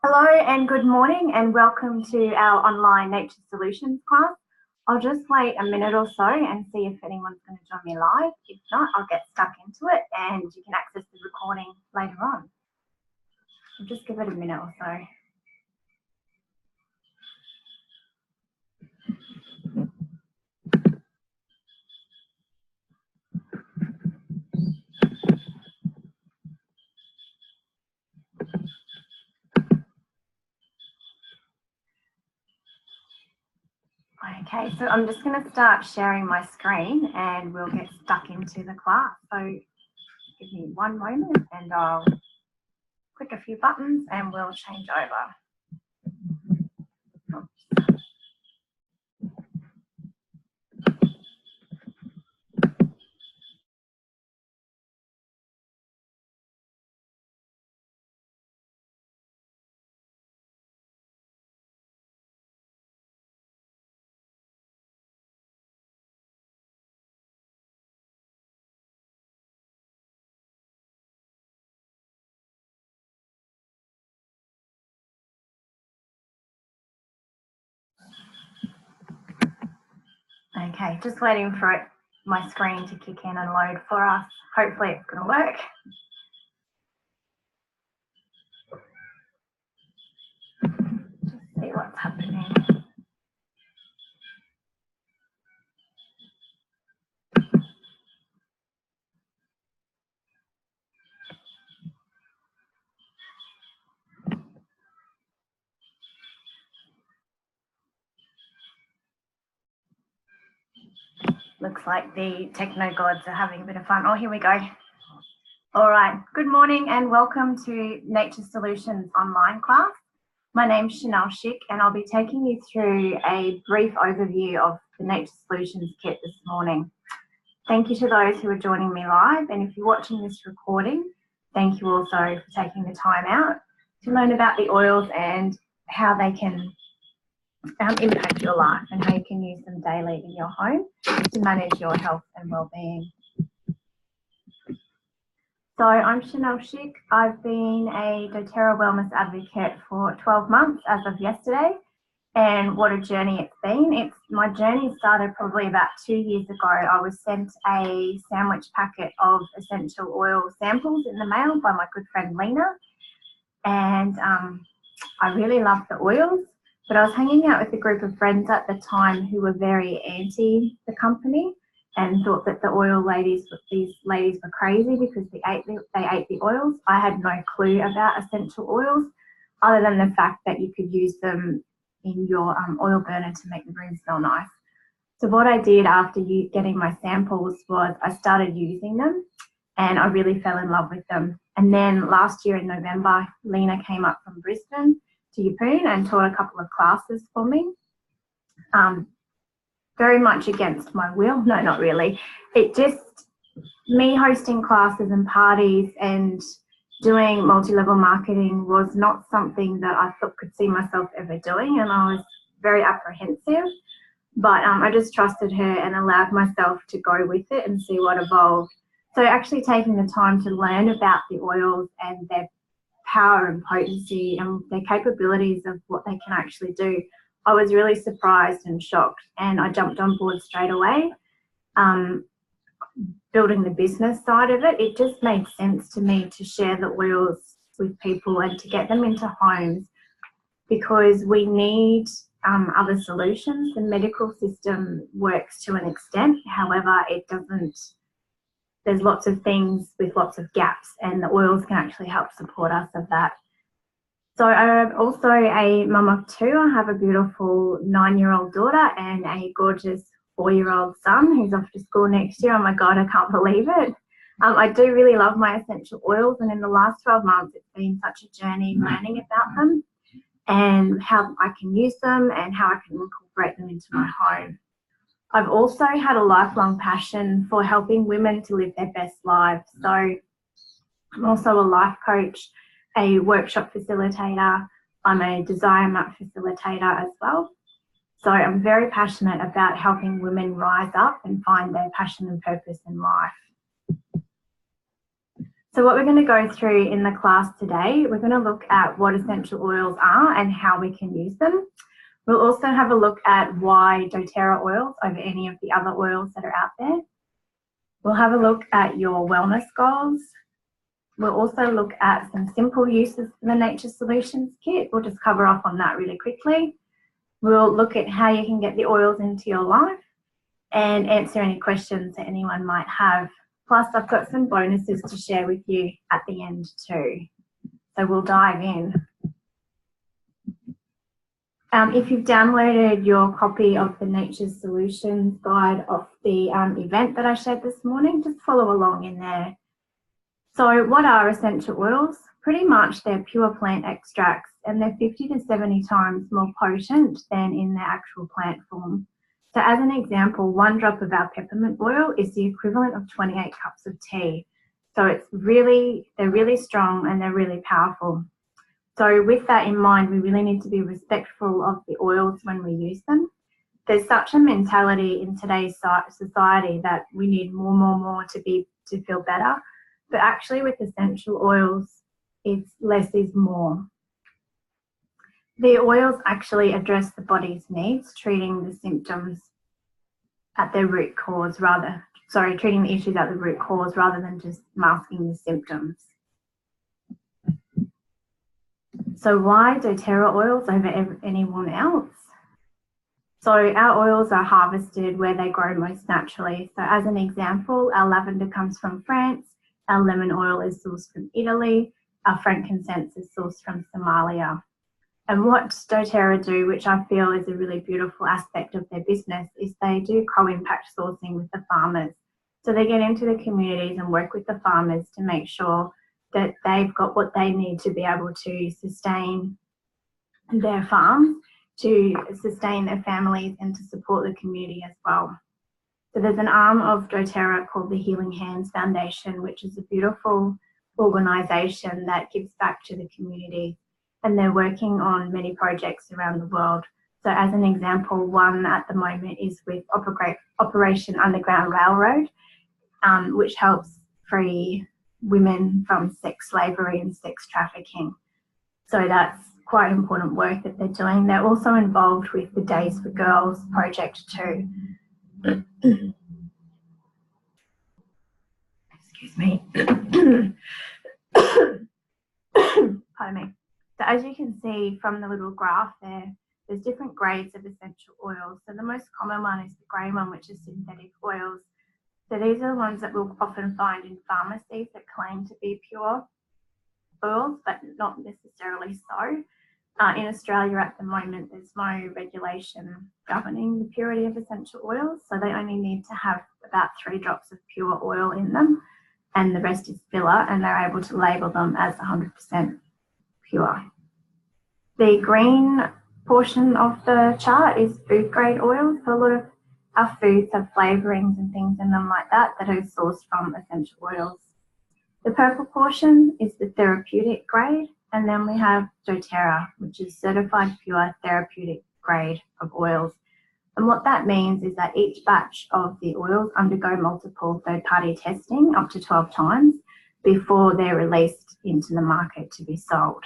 Hello and good morning and welcome to our online Nature Solutions class. I'll just wait a minute or so and see if anyone's going to join me live. If not, I'll get stuck into it and you can access the recording later on. I'll just give it a minute or so. Okay, so I'm just going to start sharing my screen and we'll get stuck into the class. So give me one moment and I'll click a few buttons and we'll change over. Okay, just waiting for my screen to kick in and load for us. Hopefully it's going to work. Just see what's happening. Looks like the techno gods are having a bit of fun. Oh, here we go. All right, good morning and welcome to Nature Solutions online class. My name's Chic and I'll be taking you through a brief overview of the Nature Solutions kit this morning. Thank you to those who are joining me live, and if you're watching this recording, thank you also for taking the time out to learn about the oils and how they can impact your life and how you can use them daily in your home to manage your health and well-being. So I'm Chic. I've been a doTERRA wellness advocate for 12 months as of yesterday, and what a journey it's been. My journey started probably about 2 years ago. I was sent a sandwich packet of essential oil samples in the mail by my good friend Lena, and I really loved the oils. But I was hanging out with a group of friends at the time who were very anti the company and thought that these ladies were crazy because they ate the oils. I had no clue about essential oils other than the fact that you could use them in your oil burner to make the room smell nice. So what I did after getting my samples was I started using them and I really fell in love with them. And then last year in November, Lena came up from Brisbane to Yeppoon and taught a couple of classes for me. Very much against my will. No, not really. Me hosting classes and parties and doing multi-level marketing was not something that I thought could see myself ever doing, and I was very apprehensive. But I just trusted her and allowed myself to go with it and see what evolved. So actually taking the time to learn about the oils and their power and potency and their capabilities of what they can actually do, I was really surprised and shocked, and I jumped on board straight away. Building the business side of it, it just made sense to me to share the oils with people and to get them into homes because we need other solutions. The medical system works to an extent, however, it doesn't. There's lots of things with lots of gaps, and the oils can actually help support us of that. So I'm also a mum of two. I have a beautiful 9-year-old daughter and a gorgeous 4-year-old son who's off to school next year. Oh my God, I can't believe it. I do really love my essential oils, and in the last 12 months, it's been such a journey learning about them and how I can use them and how I can incorporate them into my home. I've also had a lifelong passion for helping women to live their best lives. So I'm also a life coach, a workshop facilitator. I'm a desire map facilitator as well. So I'm very passionate about helping women rise up and find their passion and purpose in life. So what we're going to go through in the class today, we're going to look at what essential oils are and how we can use them. We'll also have a look at why doTERRA oils over any of the other oils that are out there. We'll have a look at your wellness goals. We'll also look at some simple uses for the Nature Solutions kit. We'll just cover off on that really quickly. We'll look at how you can get the oils into your life and answer any questions that anyone might have. Plus, I've got some bonuses to share with you at the end too. So we'll dive in. If you've downloaded your copy of the Nature Solutions guide of the event that I shared this morning, just follow along in there. So what are essential oils? Pretty much they're pure plant extracts, and they're 50 to 70 times more potent than in their actual plant form. So as an example, 1 drop of our peppermint oil is the equivalent of 28 cups of tea. So they're really strong and they're really powerful. So with that in mind, we really need to be respectful of the oils when we use them. There's such a mentality in today's society that we need more to feel better. But actually with essential oils, it's less is more. The oils actually address the body's needs, treating the symptoms at their root cause treating the issues at the root cause rather than just masking the symptoms. So why doTERRA oils over anyone else? So our oils are harvested where they grow most naturally. So as an example, our lavender comes from France, our lemon oil is sourced from Italy, our frankincense is sourced from Somalia. And what doTERRA do, which I feel is a really beautiful aspect of their business, is they do co-impact sourcing with the farmers. So they get into the communities and work with the farmers to make sure that they've got what they need to be able to sustain their farms, to sustain their families, and to support the community as well. So there's an arm of doTERRA called the Healing Hands Foundation, which is a beautiful organisation that gives back to the community. And they're working on many projects around the world. So as an example, one at the moment is with Operation Underground Railroad, which helps free women from sex slavery and sex trafficking. So that's quite important work that they're doing. They're also involved with the Days for Girls project too. Excuse me. Pardon me. So as you can see from the little graph there, there's different grades of essential oils. So the most common one is the grey one, which is synthetic oils. So these are the ones that we'll often find in pharmacies that claim to be pure oils, but not necessarily so. In Australia at the moment, there's no regulation governing the purity of essential oils. So they only need to have about 3 drops of pure oil in them, and the rest is filler, and they're able to label them as 100% pure. The green portion of the chart is food grade oils. So a lot of our foods have flavourings and things in them like that that are sourced from essential oils. The purple portion is the therapeutic grade, and then we have doTERRA, which is certified pure therapeutic grade of oils. And what that means is that each batch of the oils undergo multiple third-party testing up to 12 times before they're released into the market to be sold.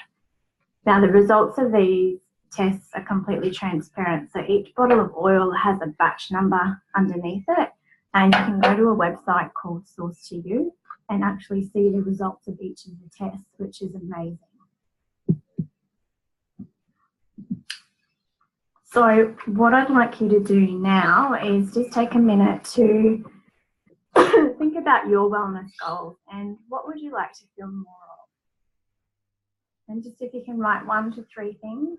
Now, the results of these tests are completely transparent. So each bottle of oil has a batch number underneath it, and you can go to a website called Source to You and actually see the results of each of the tests, which is amazing. So what I'd like you to do now is just take a minute to think about your wellness goals and what would you like to feel more of? And just if you can write 1 to 3 things,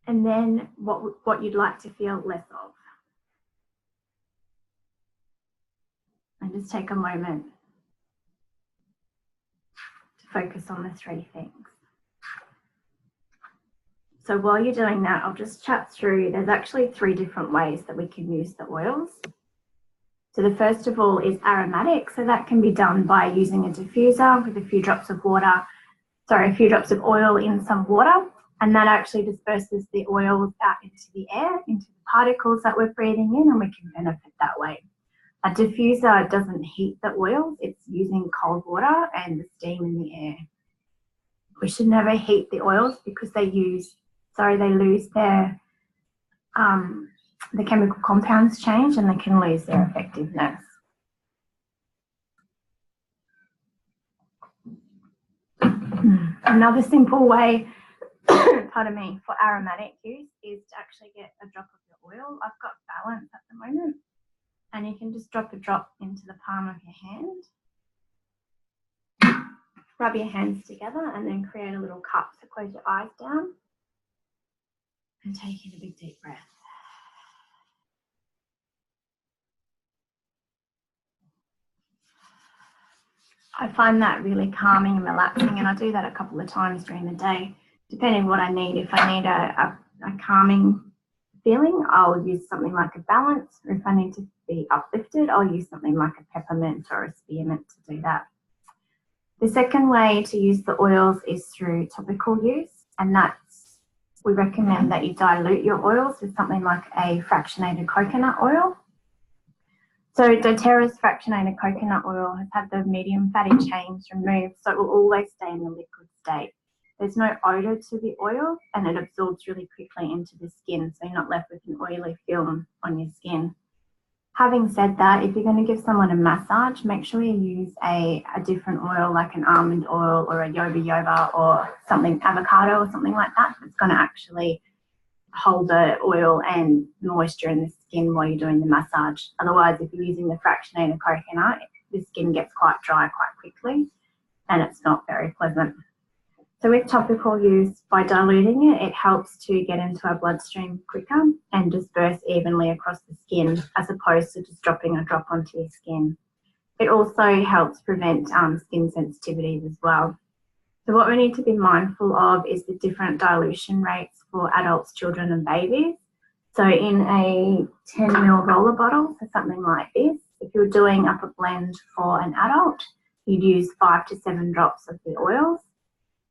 and then what you'd like to feel less of. And just take a moment to focus on the 3 things. So while you're doing that, I'll just chat through, there's actually 3 different ways that we can use the oils. So the first of all is aromatic. So that can be done by using a diffuser with a few drops of oil in some water, and that actually disperses the oils out into the air, into the particles that we're breathing in, and we can benefit that way. A diffuser doesn't heat the oils, it's using cold water and the steam in the air. We should never heat the oils because they lose their, the chemical compounds change and they can lose their effectiveness. Another simple way, pardon me, for aromatic use is to actually get a drop of your oil. I've got balance at the moment, and you can just drop a drop into the palm of your hand. Rub your hands together and then create a little cup. So close your eyes down and take in a big deep breath. I find that really calming and relaxing, and I do that a couple of times during the day, depending on what I need. If I need a calming feeling, I'll use something like a balance, or if I need to be uplifted, I'll use something like a peppermint or a spearmint to do that. The second way to use the oils is through topical use, and we recommend that you dilute your oils with something like a fractionated coconut oil. So doTERRA's fractionated coconut oil has had the medium fatty chains removed, so it will always stay in the liquid state. There's no odour to the oil, and it absorbs really quickly into the skin, so you're not left with an oily film on your skin. Having said that, if you're going to give someone a massage, make sure you use a different oil, like an almond oil or a yoba or something, avocado or something like that, that's going to actually hold the oil and moisture in the skin while you're doing the massage. Otherwise, if you're using the fractionated coconut, the skin gets quite dry quite quickly and it's not very pleasant. So with topical use, by diluting it, it helps to get into our bloodstream quicker and disperse evenly across the skin, as opposed to just dropping a drop onto your skin. It also helps prevent skin sensitivities as well. So what we need to be mindful of is the different dilution rates for adults, children and babies. So in a 10 ml roller bottle, so something like this, if you're doing up a blend for an adult, you'd use 5 to 7 drops of the oils.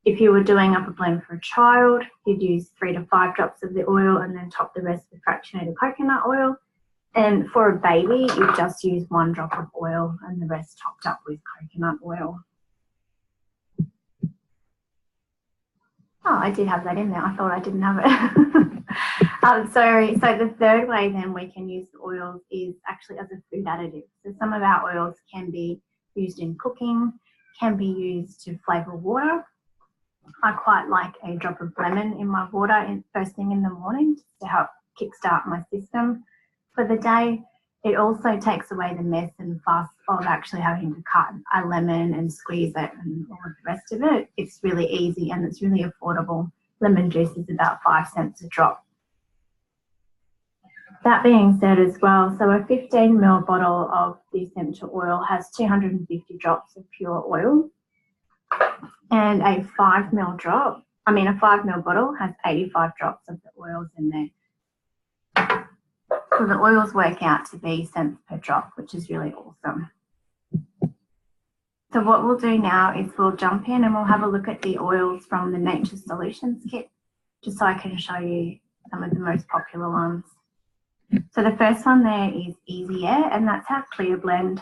If you were doing up a blend for a child, you'd use 3 to 5 drops of the oil and then top the rest with fractionated coconut oil. And for a baby, you just use 1 drop of oil and the rest topped up with coconut oil. Oh, I did have that in there. I thought I didn't have it. So the third way then we can use the oils is actually as a food additive. So some of our oils can be used in cooking, can be used to flavour water. I quite like a drop of lemon in my water first thing in the morning to help kickstart my system for the day. It also takes away the mess and fuss of actually having to cut a lemon and squeeze it and all of the rest of it. It's really easy and it's really affordable. Lemon juice is about 5 cents a drop. That being said as well, so a 15 ml bottle of the essential oil has 250 drops of pure oil. And a 5 ml bottle has 85 drops of the oils in there. So the oils work out to be cents per drop, which is really awesome. So what we'll do now is we'll jump in and we'll have a look at the oils from the Nature Solutions kit, just so I can show you some of the most popular ones. So the first one there is Easy Air, and that's our clear blend.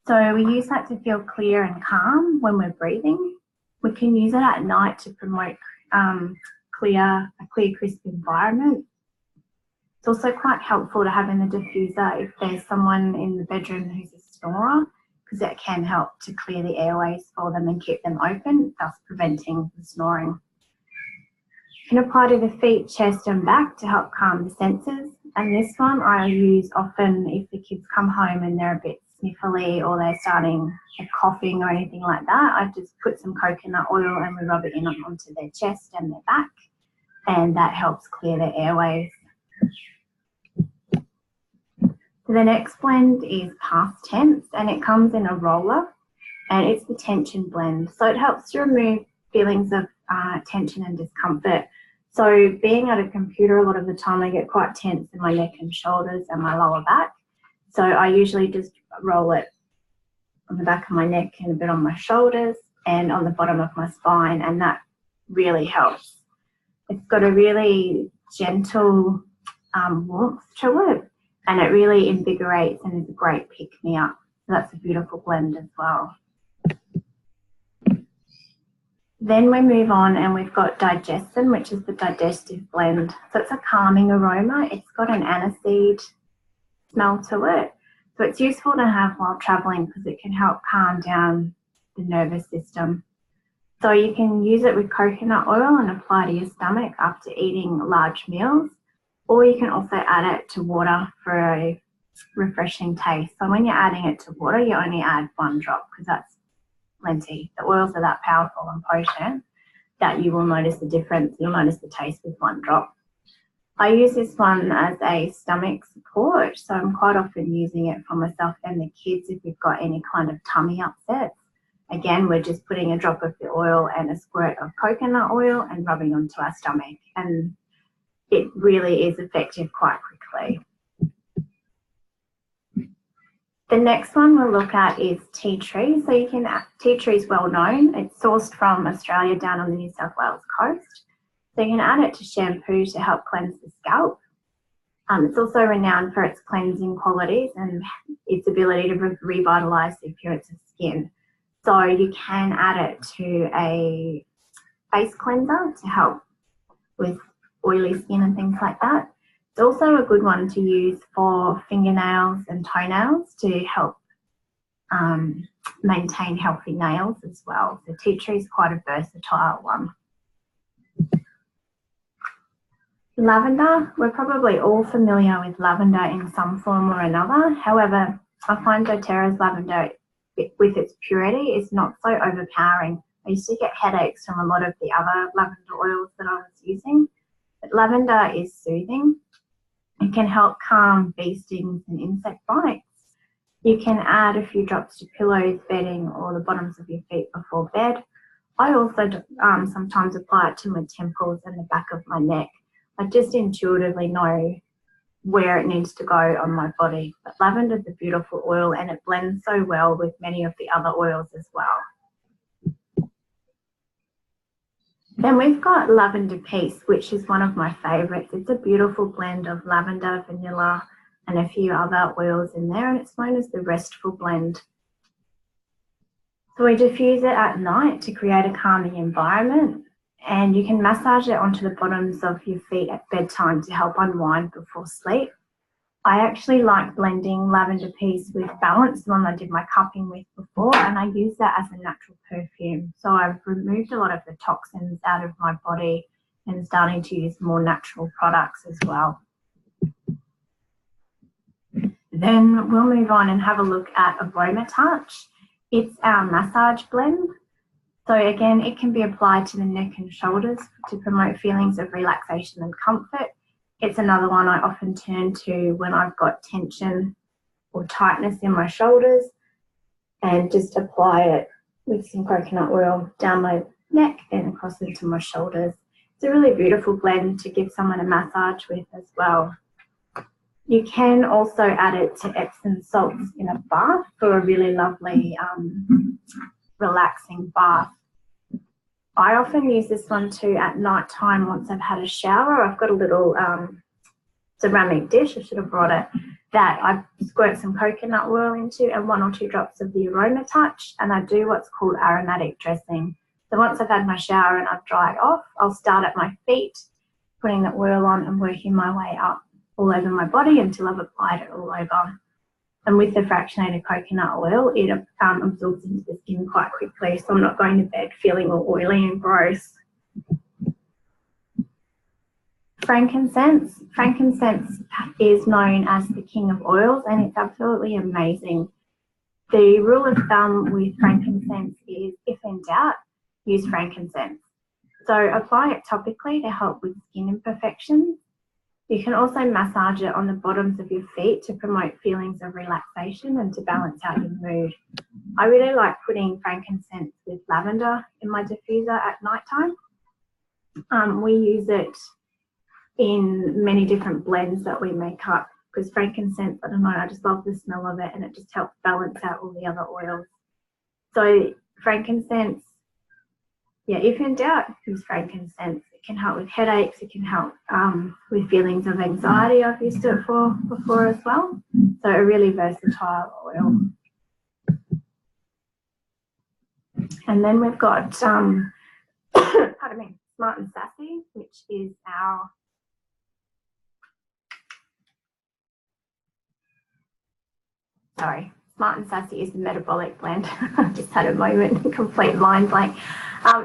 So we use that to feel clear and calm when we're breathing. We can use it at night to promote a clear, crisp environment. It's also quite helpful to have in the diffuser if there's someone in the bedroom who's a snorer, because it can help to clear the airways for them and keep them open, thus preventing the snoring. You can apply to the feet, chest and back to help calm the senses. And this one I use often if the kids come home and they're a bit sniffly or they're starting coughing or anything like that. I just put some coconut oil and we rub it in onto their chest and their back, and that helps clear their airways. So the next blend is Past Tense, and it comes in a roller, and it's the tension blend. So it helps to remove feelings of tension and discomfort. So being at a computer a lot of the time, I get quite tense in my neck and shoulders and my lower back. So I usually just roll it on the back of my neck and a bit on my shoulders and on the bottom of my spine, and that really helps. It's got a really gentle warmth to it, and it really invigorates and is a great pick-me-up. So that's a beautiful blend as well. Then we move on and we've got Digestion, which is the digestive blend. So it's a calming aroma. It's got an aniseed smell to it. So it's useful to have while traveling because it can help calm down the nervous system. So you can use it with coconut oil and apply to your stomach after eating large meals, or you can also add it to water for a refreshing taste. So when you're adding it to water, you only add 1 drop because that's plenty. The oils are that powerful and potent that you will notice the difference. You'll notice the taste with 1 drop. I use this one as a stomach support, so I'm quite often using it for myself and the kids if we've got any kind of tummy upsets. Again, we're just putting a drop of the oil and a squirt of coconut oil and rubbing onto our stomach, and it really is effective quite quickly. The next one we'll look at is tea tree. So tea tree is well known. It's sourced from Australia down on the New South Wales coast. So you can add it to shampoo to help cleanse the scalp. It's also renowned for its cleansing qualities and its ability to revitalise the appearance of skin. So you can add it to a face cleanser to help with oily skin and things like that. It's also a good one to use for fingernails and toenails to help maintain healthy nails as well. So tea tree is quite a versatile one. Lavender, we're probably all familiar with lavender in some form or another. However, I find doTERRA's lavender, with its purity, is not so overpowering. I used to get headaches from a lot of the other lavender oils that I was using, but lavender is soothing. It can help calm bee stings and insect bites. You can add a few drops to pillows, bedding, or the bottoms of your feet before bed. I also sometimes apply it to my temples and the back of my neck. I just intuitively know where it needs to go on my body. But lavender is a beautiful oil and it blends so well with many of the other oils as well. Then we've got Lavender Peace, which is one of my favourites. It's a beautiful blend of lavender, vanilla, and a few other oils in there, and it's known as the restful blend. So we diffuse it at night to create a calming environment, and you can massage it onto the bottoms of your feet at bedtime to help unwind before sleep. I actually like blending Lavender Peace with Balance, the one I did my cupping with before, and I use that as a natural perfume. So I've removed a lot of the toxins out of my body and starting to use more natural products as well. Then we'll move on and have a look at Aroma Touch. It's our massage blend. So again, it can be applied to the neck and shoulders to promote feelings of relaxation and comfort. It's another one I often turn to when I've got tension or tightness in my shoulders, and just apply it with some coconut oil down my neck and across into my shoulders. It's a really beautiful blend to give someone a massage with as well. You can also add it to Epsom salts in a bath for a really lovely relaxing bath. I often use this one too at night time once I've had a shower. I've got a little ceramic dish, I should have brought it, that I squirt some coconut oil into and 1 or 2 drops of the Aroma Touch, and I do what's called aromatic dressing. So once I've had my shower and I've dried off, I'll start at my feet, putting the oil on and working my way up all over my body until I've applied it all over. And with the fractionated coconut oil, it absorbs into the skin quite quickly, so I'm not going to bed feeling all oily and gross. Frankincense. Frankincense is known as the king of oils, and it's absolutely amazing. The rule of thumb with frankincense is, if in doubt, use frankincense. So apply it topically to help with skin imperfections. You can also massage it on the bottoms of your feet to promote feelings of relaxation and to balance out your mood. I really like putting frankincense with lavender in my diffuser at nighttime. We use it in many different blends that we make up because frankincense, I don't know, I just love the smell of it, and it just helps balance out all the other oils. So frankincense, yeah, if in doubt, use frankincense. It can help with headaches. It can help with feelings of anxiety. I've used it for before as well. So a really versatile oil. And then we've got, pardon me, Smartandsassy, which is our Smartandsassy is the metabolic blend. I just had a moment, complete mind blank.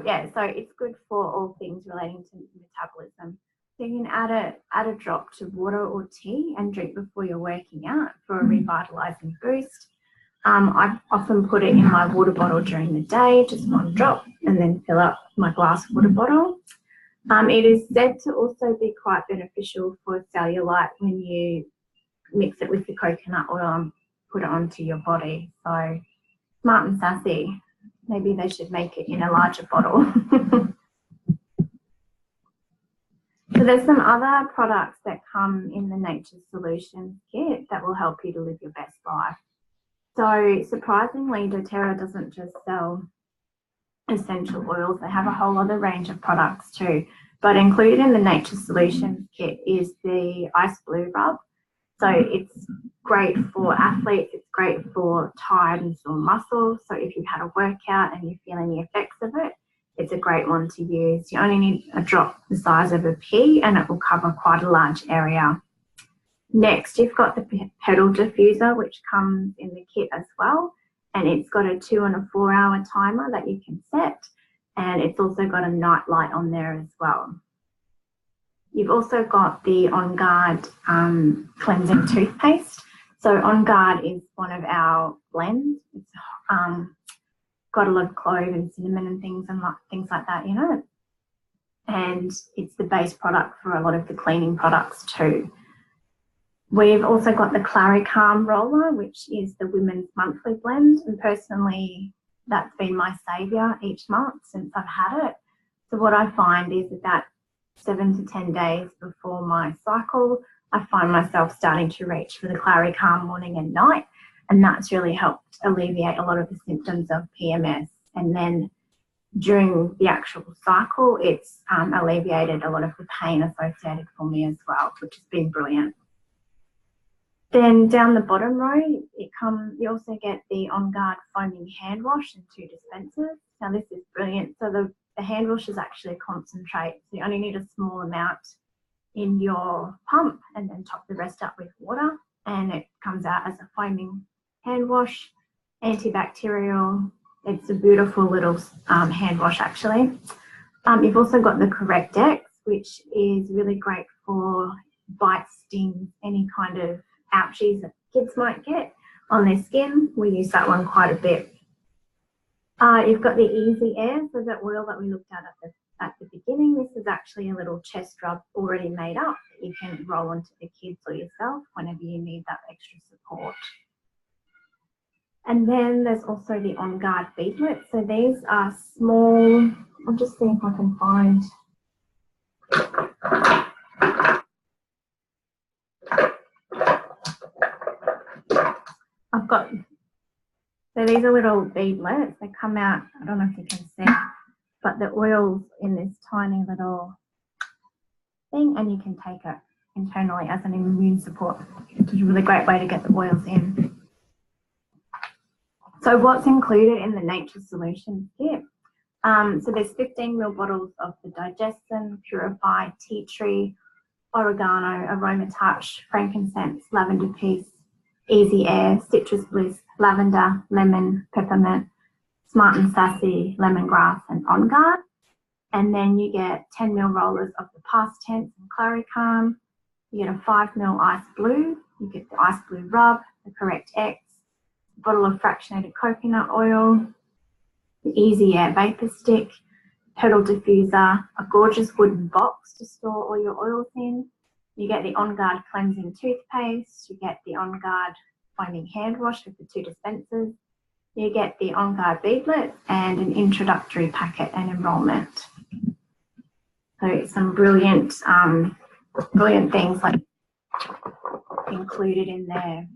Yeah, so it's good for all things relating to metabolism. So you can add a drop to water or tea and drink before you're working out for a revitalising boost. I often put it in my water bottle during the day, just one drop, and then fill up my glass water bottle. It is said to also be quite beneficial for cellulite when you mix it with the coconut oil and put it onto your body. So Smartandsassy, maybe they should make it in a larger bottle. So there's some other products that come in the Nature Solutions kit that will help you to live your best life. So surprisingly, doTERRA doesn't just sell essential oils. They have a whole other range of products too. But included in the Nature Solutions kit is the Ice Blue Rub. So it's great for athletes. It's great for tired and sore muscles. So if you've had a workout and you're feeling the effects of it, it's a great one to use. You only need a drop the size of a pea and it will cover quite a large area. Next, you've got the pedal diffuser, which comes in the kit as well. And it's got a 2 and a 4 hour timer that you can set. And it's also got a night light on there as well. You've also got the On Guard cleansing toothpaste. So On Guard is one of our blends. It's got a lot of clove and cinnamon and things like that in it. And it's the base product for a lot of the cleaning products too. We've also got the Claricalm roller, which is the women's monthly blend. And personally, that's been my saviour each month since I've had it. So what I find is that 7 to 10 days before my cycle, I find myself starting to reach for the Claricalm morning and night, and that's really helped alleviate a lot of the symptoms of PMS. And then during the actual cycle, it's alleviated a lot of the pain associated for me as well, which has been brilliant. Then down the bottom row, you also get the On Guard foaming hand wash in 2 dispensers. Now this is brilliant. So the hand wash is actually a concentrate. So you only need a small amount in your pump and then top the rest up with water. And it comes out as a foaming hand wash, antibacterial. It's a beautiful little hand wash actually. You've also got the Correct X, which is really great for bites, stings, any kind of ouchies that kids might get on their skin. We use that one quite a bit. You've got the Easy Air, so the oil that we looked at the beginning. This is actually a little chest rub already made up that you can roll onto the kids or yourself whenever you need that extra support. And then there's also the On Guard beadlets. So these are small. I'll just see if I can find. So these are little beadlets. They come out, I don't know if you can see, but the oil's in this tiny little thing and you can take it internally as an immune support, which is a really great way to get the oils in. So what's included in the Nature Solutions kit? So there's 15 ml bottles of the Digestion, Purify, Tea Tree, Oregano, Aroma Touch, Frankincense, Lavender Peace, Easy Air, Citrus Bliss, Lavender, Lemon, Peppermint, Smartandsassy, Lemongrass, and On Guard. And then you get 10 ml rollers of the Past Tense and Claricalm. You get a 5 ml Ice Blue. You get the Ice Blue Rub, the Correct X, a bottle of fractionated coconut oil, the Easy Air Vapor Stick, pedal diffuser, a gorgeous wooden box to store all your oils in. You get the On Guard cleansing toothpaste. You get the On Guard foaming hand wash with the 2 dispensers. You get the On Guard beadlet and an introductory packet and enrolment. So some brilliant, brilliant things like included in there.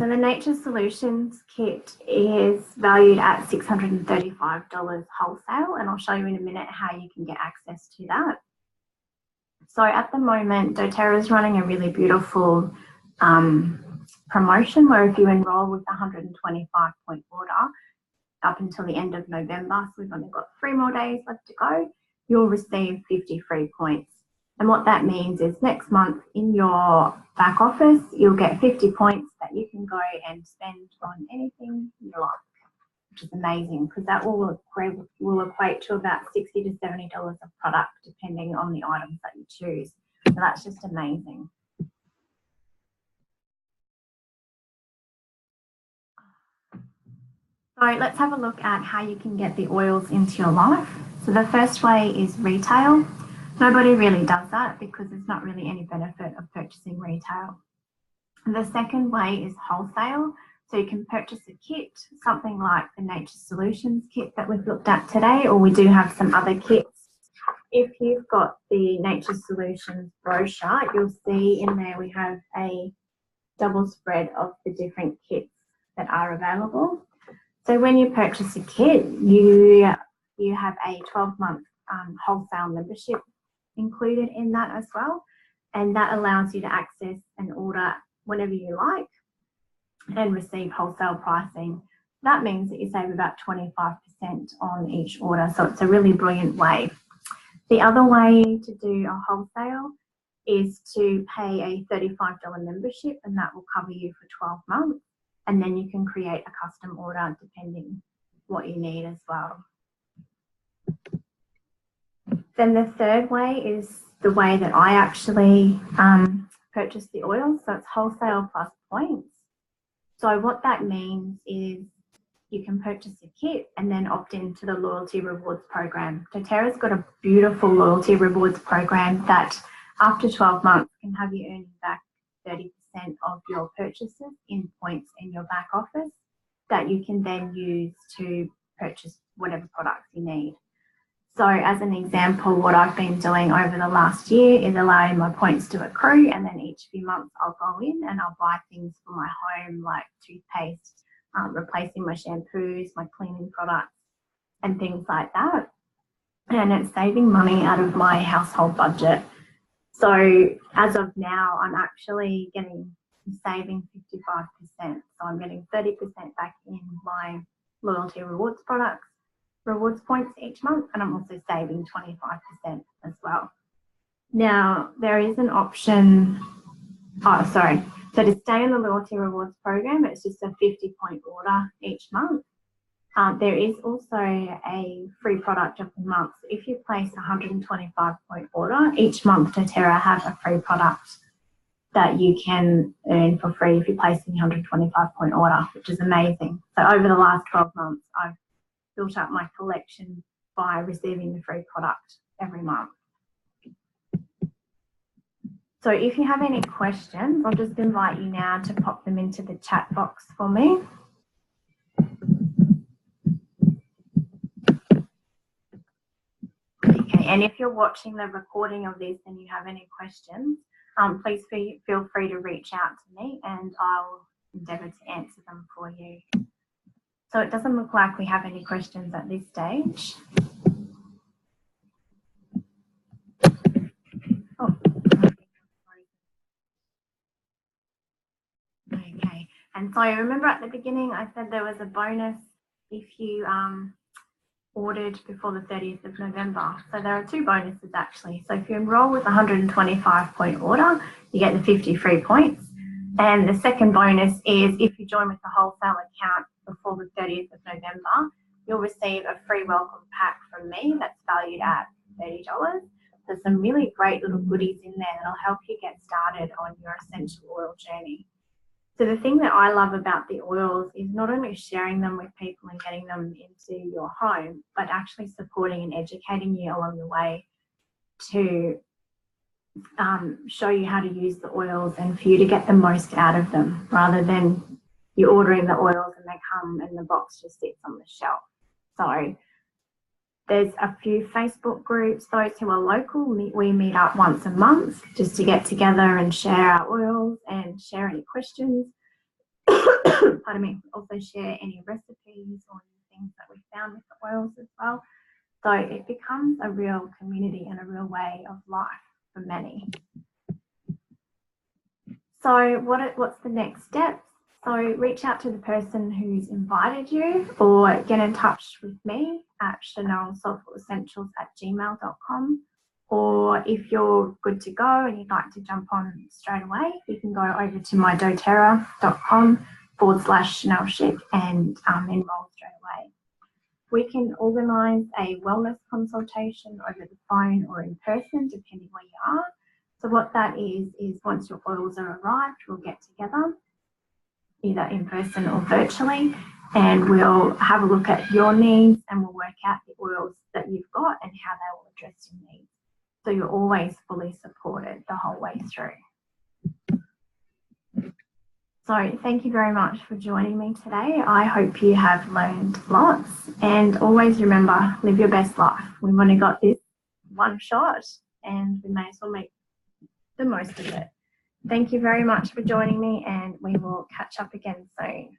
So the Nature Solutions kit is valued at $635 wholesale, and I'll show you in a minute how you can get access to that. So at the moment, doTERRA is running a really beautiful promotion where if you enroll with a 125-point order up until the end of November, so we've only got 3 more days left to go, you'll receive 50 free points. And what that means is next month in your back office, you'll get 50 points that you can go and spend on anything you like, which is amazing because that will equate to about $60 to $70 of product depending on the items that you choose. So that's just amazing. So let's have a look at how you can get the oils into your life. So the first way is retail. Nobody really does that because there's not really any benefit of purchasing retail. The second way is wholesale. So you can purchase a kit, something like the Nature Solutions kit that we've looked at today, or we do have some other kits. If you've got the Nature Solutions brochure, you'll see in there we have a double spread of the different kits that are available. So when you purchase a kit, you have a 12-month wholesale membership included in that as well, and that allows you to access and order whenever you like and receive wholesale pricing. That means that you save about 25% on each order, so it's a really brilliant way. The other way to do a wholesale is to pay a $35 membership, and that will cover you for 12 months, and then you can create a custom order depending what you need as well. Then the third way is the way that I actually purchase the oil. So it's wholesale plus points. So what that means is you can purchase a kit and then opt into the loyalty rewards program. doTERRA's got a beautiful loyalty rewards program that after 12 months can have you earning back 30% of your purchases in points in your back office that you can then use to purchase whatever products you need. So as an example, what I've been doing over the last year is allowing my points to accrue, and then each few months I'll go in and I'll buy things for my home like toothpaste, replacing my shampoos, my cleaning products and things like that. And it's saving money out of my household budget. So as of now, I'm actually saving 55%. So I'm getting 30% back in my loyalty rewards points each month, and I'm also saving 25% as well. Now, there is an option, so to stay in the loyalty rewards program, it's just a 50-point order each month. There is also a free product of the month. So if you place a 125-point order, each month doTERRA have a free product that you can earn for free if you're placing a 125-point order, which is amazing. So over the last 12 months, I've built up my collection by receiving the free product every month. So if you have any questions, I'll just invite you now to pop them into the chat box for me. Okay, and if you're watching the recording of this and you have any questions, please feel free to reach out to me and I'll endeavour to answer them for you. So it doesn't look like we have any questions at this stage. Oh. Okay, and so remember at the beginning I said there was a bonus if you ordered before the 30th of November. So there are 2 bonuses actually. So if you enroll with a 125-point order, you get the 50 free points. And the second bonus is if you join with the wholesale account before the 30th of November, you'll receive a free welcome pack from me that's valued at $30. There's some really great little goodies in there that'll help you get started on your essential oil journey. So the thing that I love about the oils is not only sharing them with people and getting them into your home, but actually supporting and educating you along the way to show you how to use the oils and for you to get the most out of them, rather than you ordering the oils and they come and the box just sits on the shelf. So there's a few Facebook groups. Those who are local, we meet up once a month just to get together and share our oils and share any questions. pardon me, also share any recipes or things that we found with the oils as well. So it becomes a real community and a real way of life for many. So what's the next step? So reach out to the person who's invited you, or get in touch with me at chanelsoulfulessentials@gmail.com. Or if you're good to go and you'd like to jump on straight away, you can go over to my doTERRA.com/Chanel Chic and enroll straight away. We can organise a wellness consultation over the phone or in person, depending where you are. So what that is once your oils are arrived, we'll get together, either in person or virtually, and we'll have a look at your needs and we'll work out the oils that you've got and how they will address your needs. So you're always fully supported the whole way through. So thank you very much for joining me today. I hope you have learned lots, and always remember, live your best life. We've only got this one shot and we may as well make the most of it. Thank you very much for joining me, and we will catch up again soon.